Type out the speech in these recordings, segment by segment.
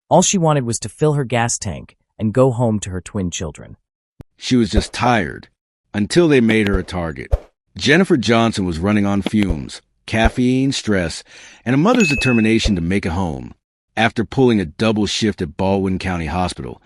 All she wanted was to fill her gas tank and go home to her twin children. She was just tired, until they made her a target. Jennifer Johnson was running on fumes, caffeine, stress, and a mother's determination to make it home. After pulling a double shift at Baldwin County Hospital,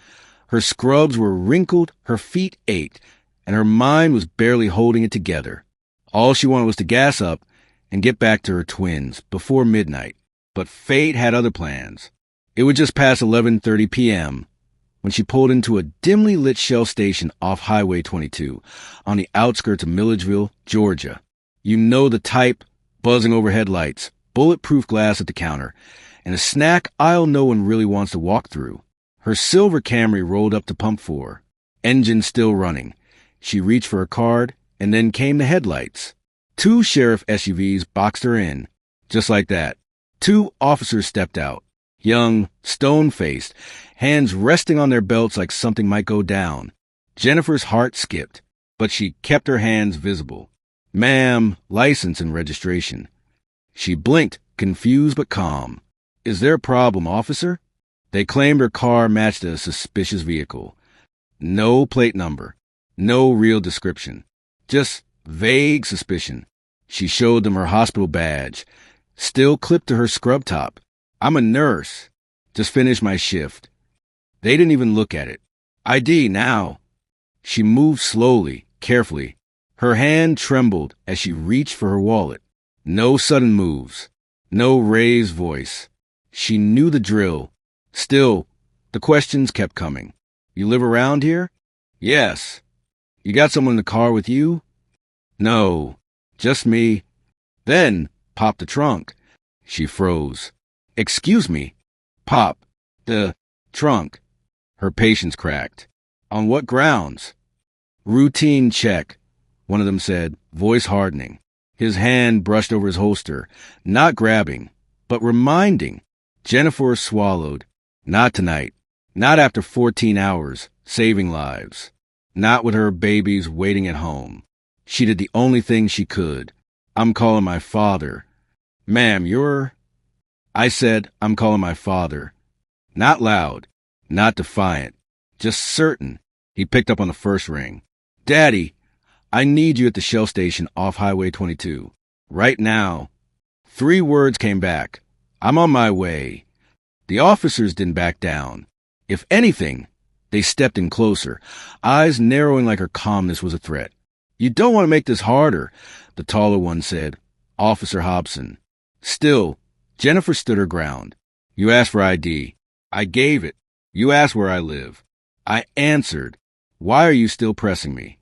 her scrubs were wrinkled, her feet ached, and her mind was barely holding it together. All she wanted was to gas up and get back to her twins before midnight. But fate had other plans. It was just past 11:30 p.m. when she pulled into a dimly lit Shell station off Highway 22 on the outskirts of Milledgeville, Georgia. You know the type: buzzing overhead lights, bulletproof glass at the counter, and a snack aisle no one really wants to walk through. Her silver Camry rolled up to pump 4, engine still running. She reached for her card, and then came the headlights. 2 sheriff SUVs boxed her in. Just like that. 2 officers stepped out. Young, stone-faced, hands resting on their belts like something might go down. Jennifer's heart skipped, but she kept her hands visible. "Ma'am, license and registration." She blinked, confused but calm. "Is there a problem, officer?" They claimed her car matched a suspicious vehicle. No plate number. No real description. Just vague suspicion. She showed them her hospital badge, still clipped to her scrub top. "I'm a nurse. Just finished my shift." They didn't even look at it. "ID now." She moved slowly, carefully. Her hand trembled as she reached for her wallet. No sudden moves. No raised voice. She knew the drill. Still, the questions kept coming. "You live around here?" "Yes." "You got someone in the car with you?" "No, just me." "Then pop the trunk." She froze. "Excuse me." "Pop the trunk." Her patience cracked. "On what grounds?" "Routine check," one of them said, voice hardening. His hand brushed over his holster, not grabbing, but reminding. Jennifer swallowed. Not tonight. Not after 14 hours, saving lives. Not with her babies waiting at home. She did the only thing she could. "I'm calling my father." "Ma'am, you're—" I said, "I'm calling my father." Not loud, not defiant, just certain. He picked up on the first ring. "Daddy, I need you at the Shell station off Highway 22. Right now." 3 words came back. "I'm on my way." The officers didn't back down. If anything, they stepped in closer, eyes narrowing like her calmness was a threat. "You don't want to make this harder," the taller one said, Officer Hobson. Still, Jennifer stood her ground. "You asked for ID. I gave it. You asked where I live. I answered. Why are you still pressing me?"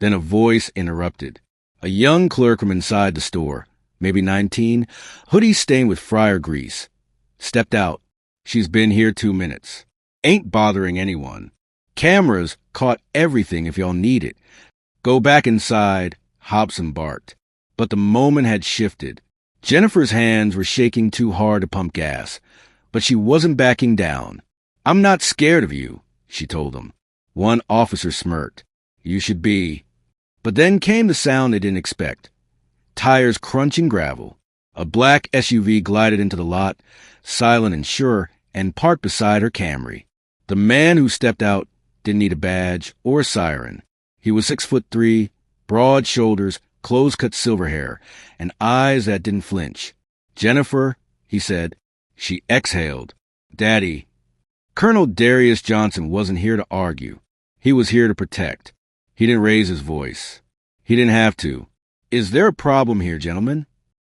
Then a voice interrupted. A young clerk from inside the store, maybe 19, hoodie stained with fryer grease, stepped out. "She's been here 2 minutes. Ain't bothering anyone. Cameras caught everything if y'all need it. Go back inside," Hobson barked. But the moment had shifted. Jennifer's hands were shaking too hard to pump gas, but she wasn't backing down. "I'm not scared of you," she told them. One officer smirked. "You should be." But then came the sound they didn't expect. Tires crunching gravel. A black SUV glided into the lot, silent and sure, and parked beside her Camry. The man who stepped out didn't need a badge or a siren. He was 6'3", broad shoulders, close-cut silver hair, and eyes that didn't flinch. "Jennifer," he said. She exhaled. "Daddy." Colonel Darius Johnson wasn't here to argue. He was here to protect. He didn't raise his voice. He didn't have to. "Is there a problem here, gentlemen?"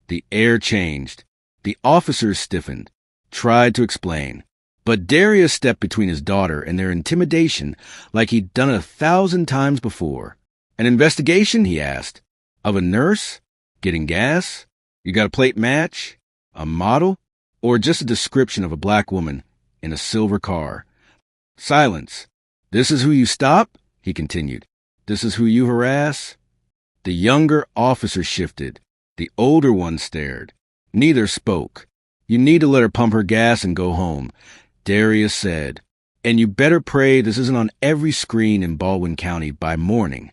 The air changed. The officers stiffened, tried to explain. But Darius stepped between his daughter and their intimidation like he'd done 1,000 times before. "An investigation?" he asked. "Of a nurse? Getting gas? You got a plate match? A model? Or just a description of a black woman in a silver car?" Silence. "This is who you stop?" he continued. "This is who you harass?" The younger officer shifted. The older one stared. Neither spoke. "You need to let her pump her gas and go home," Darius said. "And you better pray this isn't on every screen in Baldwin County by morning."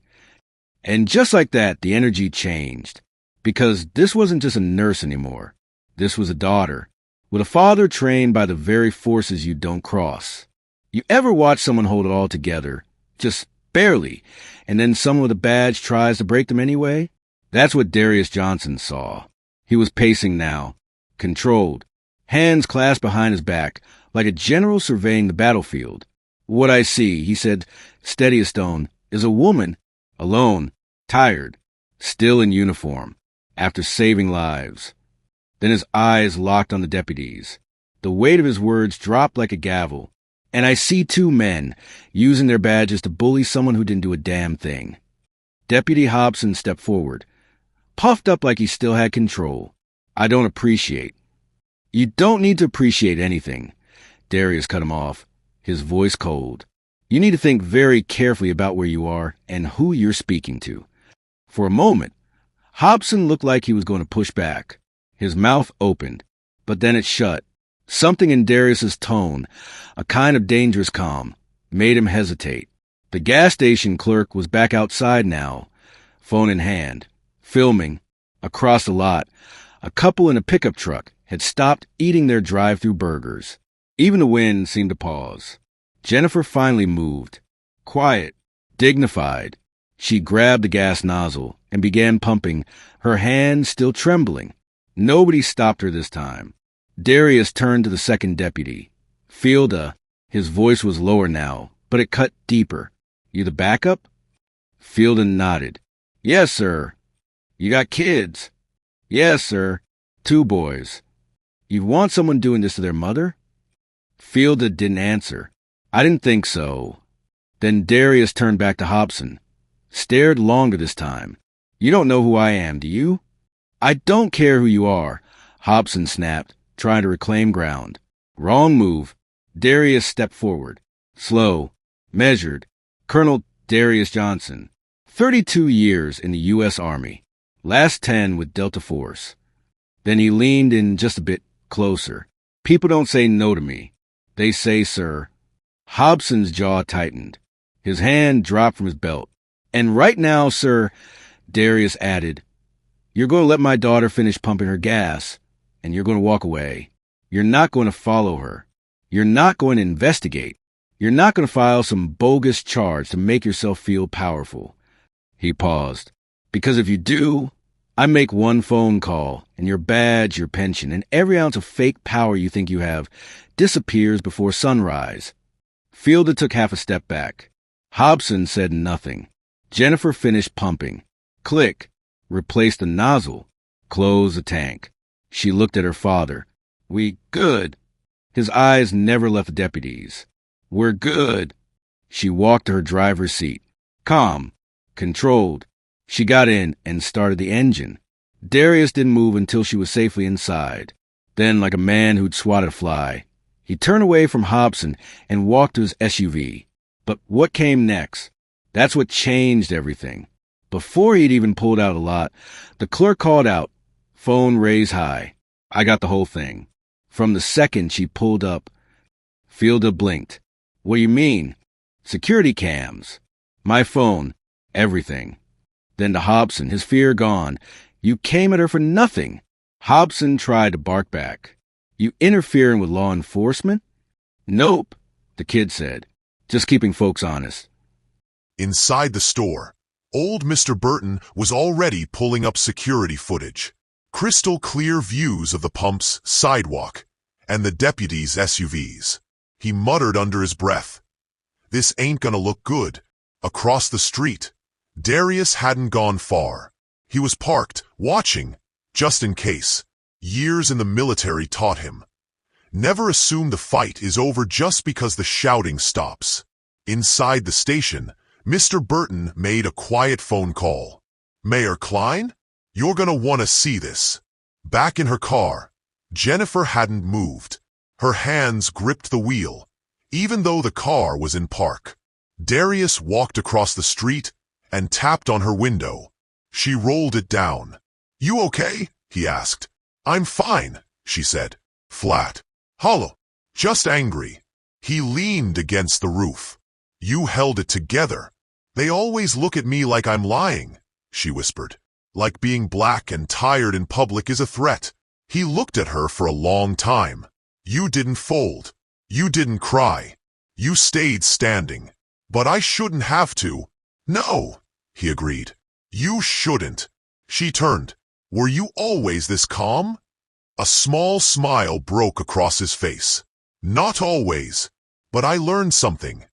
And just like that, the energy changed. Because this wasn't just a nurse anymore. This was a daughter. with a father trained by the very forces you don't cross. You ever watch someone hold it all together, just barely, and then someone with a badge tries to break them anyway? That's what Darius Johnson saw. He was pacing now, controlled, hands clasped behind his back, like a general surveying the battlefield. What I see, he said, steady as stone, is a woman, alone, tired, still in uniform, after saving lives. Then his eyes locked on the deputies. The weight of his words dropped like a gavel. And I see two men using their badges to bully someone who didn't do a damn thing. Deputy Hobson stepped forward, puffed up like he still had control. I don't appreciate. You don't need to appreciate anything. Darius cut him off, his voice cold. You need to think very carefully about where you are and who you're speaking to. For a moment, Hobson looked like he was going to push back. His mouth opened, but then it shut. Something in Darius's tone, a kind of dangerous calm, made him hesitate. The gas station clerk was back outside now, phone in hand, filming. Across the lot, a couple in a pickup truck had stopped eating their drive-through burgers. Even the wind seemed to pause. Jennifer finally moved. Quiet, dignified. She grabbed the gas nozzle and began pumping, her hand still trembling. Nobody stopped her this time. Darius turned to the second deputy. Fielda, his voice was lower now, but it cut deeper. You the backup? Fielda nodded. Yes, sir. You got kids? Yes, sir. 2 boys. You want someone doing this to their mother? Fielda didn't answer. I didn't think so. Then Darius turned back to Hobson. Stared longer this time. You don't know who I am, do you? I don't care who you are, Hobson snapped, trying to reclaim ground. Wrong move. Darius stepped forward. Slow. Measured. Colonel Darius Johnson. 32 years in the U.S. Army. Last 10 with Delta Force. Then he leaned in just a bit closer. People don't say no to me. They say, sir. Hobson's jaw tightened. His hand dropped from his belt. And right now, sir, Darius added, you're going to let my daughter finish pumping her gas, and you're going to walk away. You're not going to follow her. You're not going to investigate. You're not going to file some bogus charge to make yourself feel powerful. He paused. Because if you do, I make one phone call, and your badge, your pension, and every ounce of fake power you think you have disappears before sunrise. Fielda took half a step back. Hobson said nothing. Jennifer finished pumping. Click. Replaced the nozzle. Closed the tank. She looked at her father. We good. His eyes never left the deputies. We're good. She walked to her driver's seat. Calm. Controlled. She got in and started the engine. Darius didn't move until she was safely inside. Then, like a man who'd swatted a fly, he turned away from Hobson and walked to his SUV. But what came next? That's what changed everything. Before he'd even pulled out of the lot, the clerk called out, phone raised high. I got the whole thing. From the second she pulled up, Fielda blinked. What do you mean? Security cams. My phone. Everything. Then to Hobson, his fear gone. You came at her for nothing. Hobson tried to bark back. You interfering with law enforcement? Nope, the kid said. Just keeping folks honest. Inside the store, old Mr. Burton was already pulling up security footage. Crystal clear views of the pump's sidewalk and the deputies' SUVs. He muttered under his breath, "This ain't gonna look good." Across the street, Darius hadn't gone far. He was parked, watching, just in case. Years in the military taught him. Never assume the fight is over just because the shouting stops. Inside the station, Mr. Burton made a quiet phone call. Mayor Klein? You're gonna want to see this. Back in her car, Jennifer hadn't moved. Her hands gripped the wheel, even though the car was in park. Darius walked across the street and tapped on her window. She rolled it down. You okay? He asked. I'm fine, she said. Flat. Hollow. Just angry. He leaned against the roof. You held it together. They always look at me like I'm lying, she whispered. Like being black and tired in public is a threat. He looked at her for a long time. You didn't fold. You didn't cry. You stayed standing. But I shouldn't have to. No, he agreed. You shouldn't. She turned. Were you always this calm? A small smile broke across his face. Not always. But I learned something.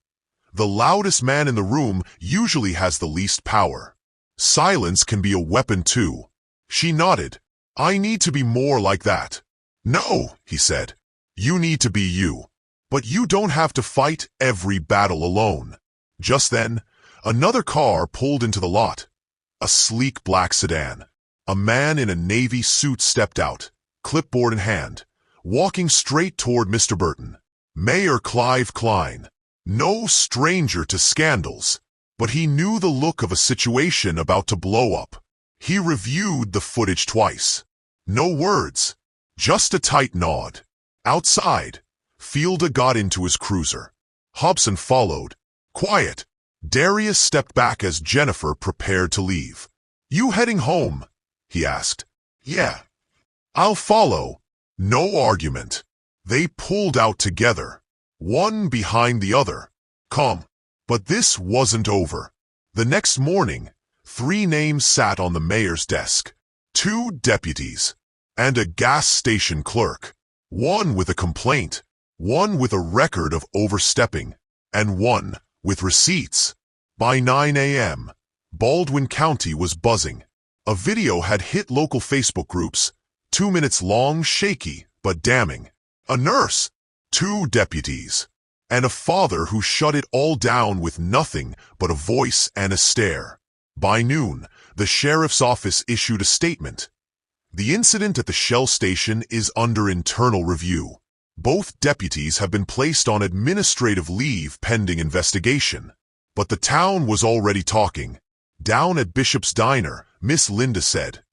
The loudest man in the room usually has the least power. Silence can be a weapon too. She nodded. I need to be more like that. No, he said. You need to be you. But you don't have to fight every battle alone. Just then, another car pulled into the lot. A sleek black sedan. A man in a navy suit stepped out, clipboard in hand, walking straight toward Mr. Burton. Mayor Clive Klein. No stranger to scandals, but he knew the look of a situation about to blow up. He reviewed the footage twice. No words, just a tight nod. Outside, Fielda got into his cruiser. Hobson followed. Quiet. Darius stepped back as Jennifer prepared to leave. You heading home? He asked. Yeah. I'll follow. No argument. They pulled out together, one behind the other. Calm. But this wasn't over. The next morning, 3 names sat on the mayor's desk. 2 deputies, and a gas station clerk. One with a complaint, one with a record of overstepping, and one with receipts. By 9 a.m., Baldwin County was buzzing. A video had hit local Facebook groups, 2 minutes long, shaky, but damning. A nurse, 2 deputies, and a father who shut it all down with nothing but a voice and a stare. By noon, the sheriff's office issued a statement. The incident at the Shell station is under internal review. Both deputies have been placed on administrative leave pending investigation. But the town was already talking. Down at Bishop's Diner, Miss Linda said,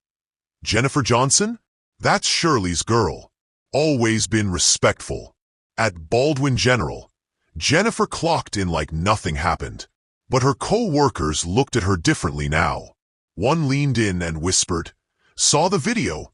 Jennifer Johnson? That's Shirley's girl. Always been respectful. At Baldwin General, Jennifer clocked in like nothing happened. But her co-workers looked at her differently now. One leaned in and whispered, Saw the video.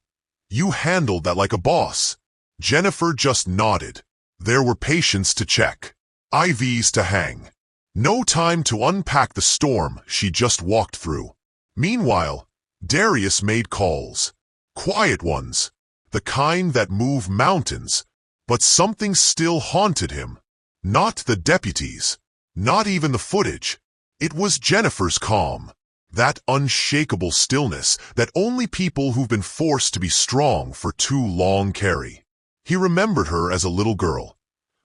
You handled that like a boss. Jennifer just nodded. There were patients to check. IVs to hang. No time to unpack the storm she just walked through. Meanwhile, Darius made calls. Quiet ones. The kind that move mountains. But something still haunted him. Not the deputies. Not even the footage. It was Jennifer's calm. That unshakable stillness that only people who've been forced to be strong for too long carry. He remembered her as a little girl,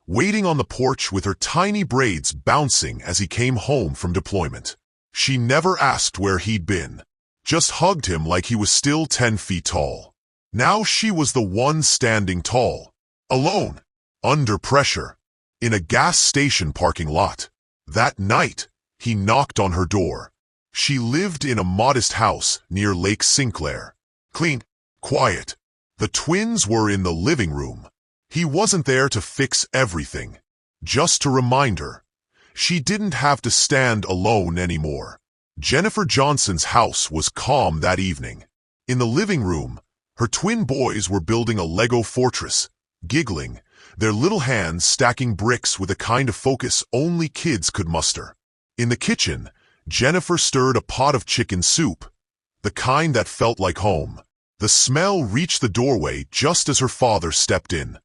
waiting on the porch with her tiny braids bouncing as he came home from deployment. She never asked where he'd been, just hugged him like he was still 10 feet tall. Now she was the one standing tall, alone, under pressure, in a gas station parking lot. That night, he knocked on her door. She lived in a modest house near Lake Sinclair. Clean, quiet. The twins were in the living room. He wasn't there to fix everything, just to remind her. She didn't have to stand alone anymore. Jennifer Johnson's house was calm that evening. In the living room, her twin boys were building a Lego fortress, giggling, their little hands stacking bricks with a kind of focus only kids could muster. In the kitchen, Jennifer stirred a pot of chicken soup, the kind that felt like home. The smell reached the doorway just as her father stepped in.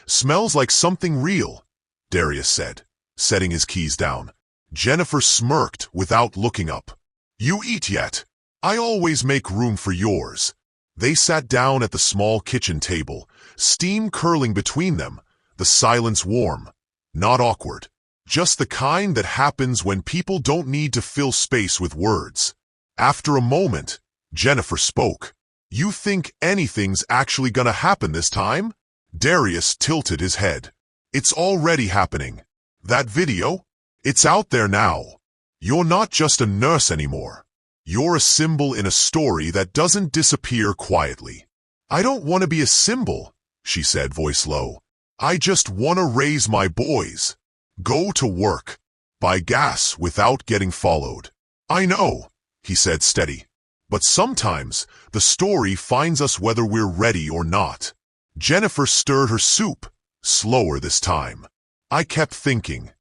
Smells like something real, Darius said, setting his keys down. Jennifer smirked without looking up. You eat yet? I always make room for yours. They sat down at the small kitchen table, steam curling between them, the silence warm, not awkward. Just the kind that happens when people don't need to fill space with words. After a moment, Jennifer spoke. You think anything's actually gonna happen this time? Darius tilted his head. It's already happening. That video? It's out there now. You're not just a nurse anymore. You're a symbol in a story that doesn't disappear quietly. I don't want to be a symbol, she said, voice low. I just want to raise my boys. Go to work. Buy gas without getting followed. I know, he said, steady. But sometimes, the story finds us whether we're ready or not. Jennifer stirred her soup, slower this time. I kept thinking,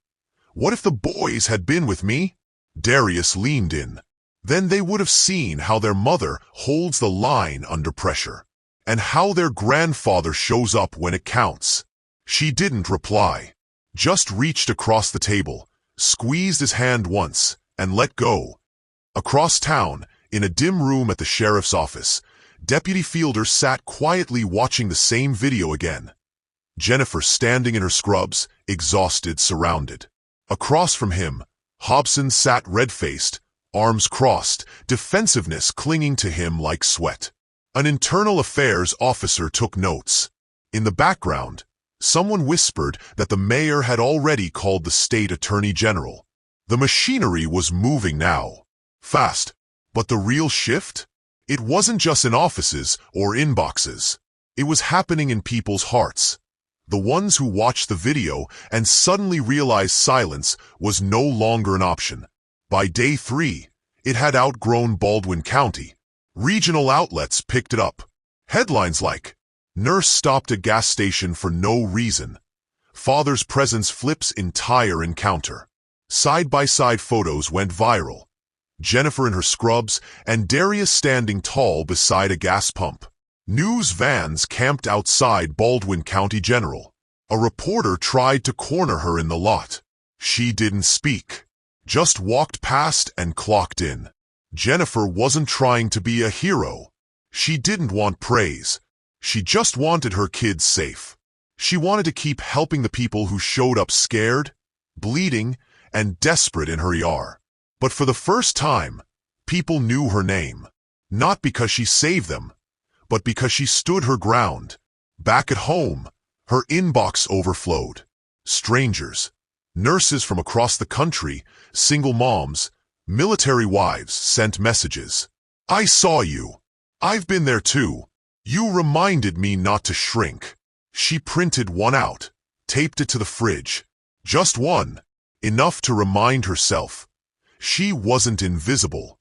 what if the boys had been with me? Darius leaned in. Then they would have seen how their mother holds the line under pressure, and how their grandfather shows up when it counts. She didn't reply, just reached across the table, squeezed his hand once, and let go. Across town, in a dim room at the sheriff's office, Deputy Fielder sat quietly watching the same video again. Jennifer standing in her scrubs, exhausted, surrounded. Across from him, Hobson sat red-faced, arms crossed, defensiveness clinging to him like sweat. An internal affairs officer took notes. In the background, someone whispered that the mayor had already called the state attorney general. The machinery was moving now. Fast. But the real shift? It wasn't just in offices or inboxes. It was happening in people's hearts. The ones who watched the video and suddenly realized silence was no longer an option. By day 3, it had outgrown Baldwin County. Regional outlets picked it up. Headlines like, "Nurse stopped at gas station for no reason." "Father's presence flips entire encounter." Side-by-side photos went viral. Jennifer in her scrubs and Darius standing tall beside a gas pump. News vans camped outside Baldwin County General. A reporter tried to corner her in the lot. She didn't speak, just walked past and clocked in. Jennifer wasn't trying to be a hero. She didn't want praise. She just wanted her kids safe. She wanted to keep helping the people who showed up scared, bleeding, and desperate in her ER. But for the first time, people knew her name. Not because she saved them, but because she stood her ground. Back at home, her inbox overflowed. Strangers, nurses from across the country, single moms, military wives sent messages. "I saw you. I've been there too. You reminded me not to shrink." She printed one out, taped it to the fridge. Just one, enough to remind herself. She wasn't invisible.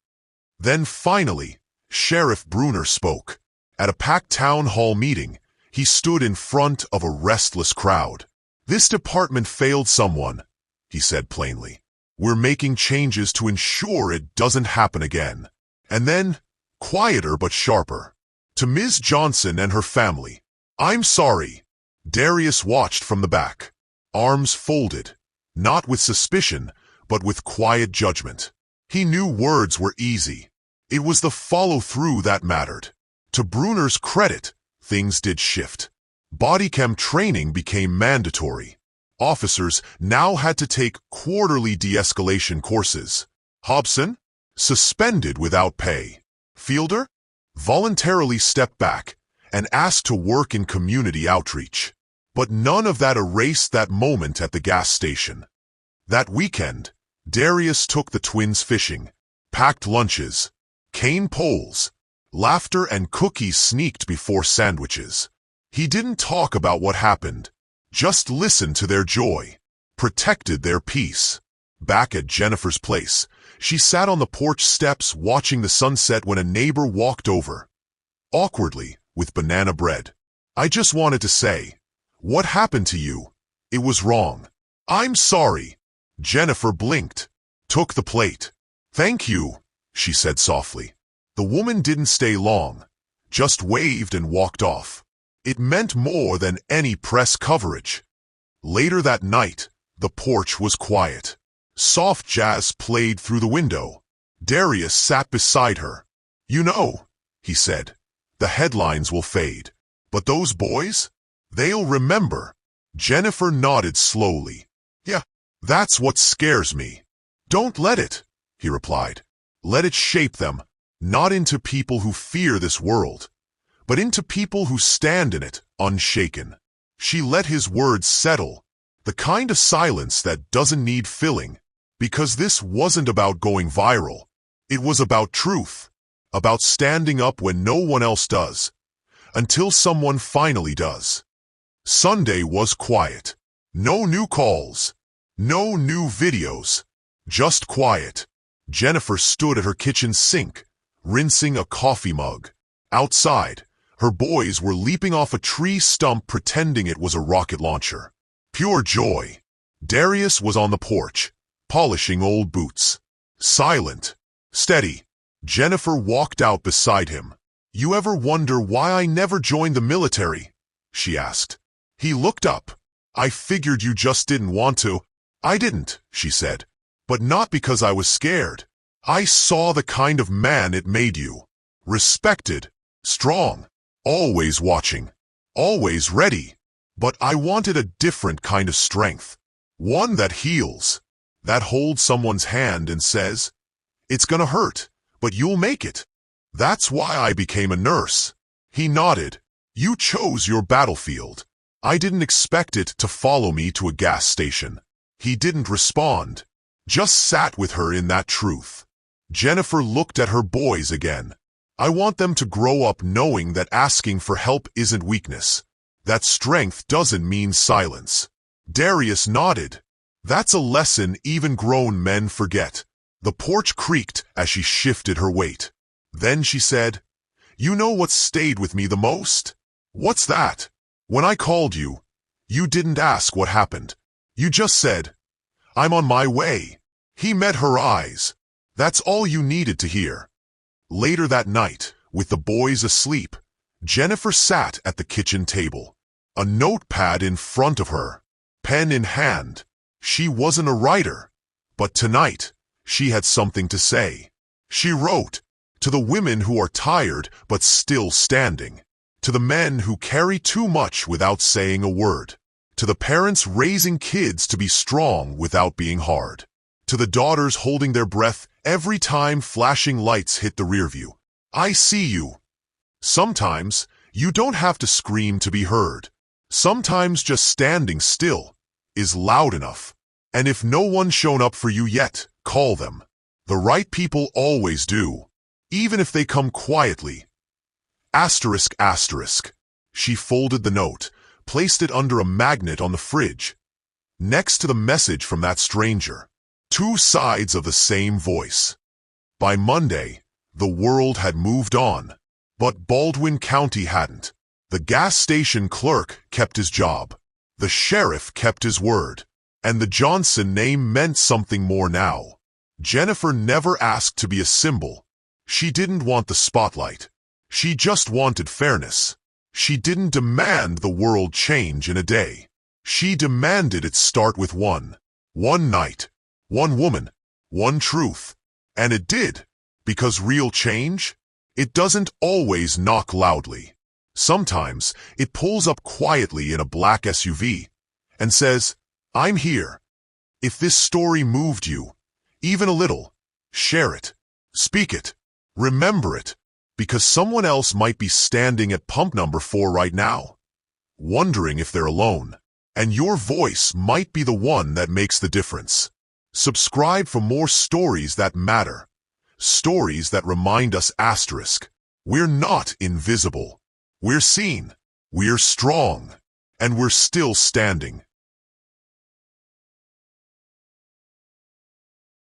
Then finally, Sheriff Bruner spoke. At a packed town hall meeting, he stood in front of a restless crowd. "This department failed someone," he said plainly. "We're making changes to ensure it doesn't happen again." And then, quieter but sharper, "To Ms. Johnson and her family, I'm sorry." Darius watched from the back, arms folded, not with suspicion, but with quiet judgment. He knew words were easy. It was the follow-through that mattered. To Bruner's credit, things did shift. Body chem training became mandatory. Officers now had to take quarterly de-escalation courses. Hobson? Suspended without pay. Fielder? Voluntarily stepped back and asked to work in community outreach. But none of that erased that moment at the gas station. That weekend, Darius took the twins fishing, packed lunches, cane poles, laughter and cookies sneaked before sandwiches. He didn't talk about what happened, just listened to their joy, protected their peace. Back at Jennifer's place, she sat on the porch steps watching the sunset when a neighbor walked over. Awkwardly, with banana bread. "I just wanted to say, what happened to you? It was wrong." "I'm sorry." Jennifer blinked, took the plate. "Thank you," she said softly. The woman didn't stay long, just waved and walked off. It meant more than any press coverage. Later that night, the porch was quiet. Soft jazz played through the window. Darius sat beside her. "You know," he said, "the headlines will fade. But those boys? They'll remember." Jennifer nodded slowly. "Yeah, that's what scares me." "Don't let it," he replied. "Let it shape them. Not into people who fear this world, but into people who stand in it, unshaken." She let his words settle, the kind of silence that doesn't need filling, because this wasn't about going viral. It was about truth, about standing up when no one else does, until someone finally does. Sunday was quiet. No new calls, no new videos, just quiet. Jennifer stood at her kitchen sink, rinsing a coffee mug. Outside, her boys were leaping off a tree stump pretending it was a rocket launcher. Pure joy. Darius was on the porch, polishing old boots. Silent, steady. Jennifer walked out beside him. "You ever wonder why I never joined the military?" she asked. He looked up. "I figured you just didn't want to." "I didn't," she said. "But not because I was scared. I saw the kind of man it made you. Respected, strong, always watching, always ready. But I wanted a different kind of strength. One that heals, that holds someone's hand and says, 'It's gonna hurt, but you'll make it.' That's why I became a nurse." He nodded. "You chose your battlefield. I didn't expect it to follow me to a gas station." He didn't respond, just sat with her in that truth. Jennifer looked at her boys again. "I want them to grow up knowing that asking for help isn't weakness, that strength doesn't mean silence." Darius nodded. "That's a lesson even grown men forget." The porch creaked as she shifted her weight. Then she said, "You know what stayed with me the most?" "What's that?" "When I called you, you didn't ask what happened. You just said, 'I'm on my way.'" He met her eyes. "That's all you needed to hear." Later that night, with the boys asleep, Jennifer sat at the kitchen table, a notepad in front of her, pen in hand. She wasn't a writer, but tonight, she had something to say. She wrote, "To the women who are tired but still standing. To the men who carry too much without saying a word. To the parents raising kids to be strong without being hard. To the daughters holding their breath every time flashing lights hit the rear view. I see you. Sometimes, you don't have to scream to be heard. Sometimes just standing still is loud enough. And if no one's shown up for you yet, call them. The right people always do, even if they come quietly." Asterisk, asterisk. She folded the note, placed it under a magnet on the fridge, next to the message from that stranger. Two sides of the same voice. By Monday, the world had moved on, but Baldwin County hadn't. The gas station clerk kept his job. The sheriff kept his word. And the Johnson name meant something more now. Jennifer never asked to be a symbol. She didn't want the spotlight. She just wanted fairness. She didn't demand the world change in a day. She demanded it start with one night, one woman, one truth. And it did, because real change, it doesn't always knock loudly. Sometimes it pulls up quietly in a black SUV and says, "I'm here." If this story moved you, even a little, share it, speak it, remember it, because someone else might be standing at pump number 4 right now, wondering if they're alone, and your voice might be the one that makes the difference. Subscribe for more stories that matter, stories that remind us asterisk. We're not invisible. We're seen, we're strong, and we're still standing.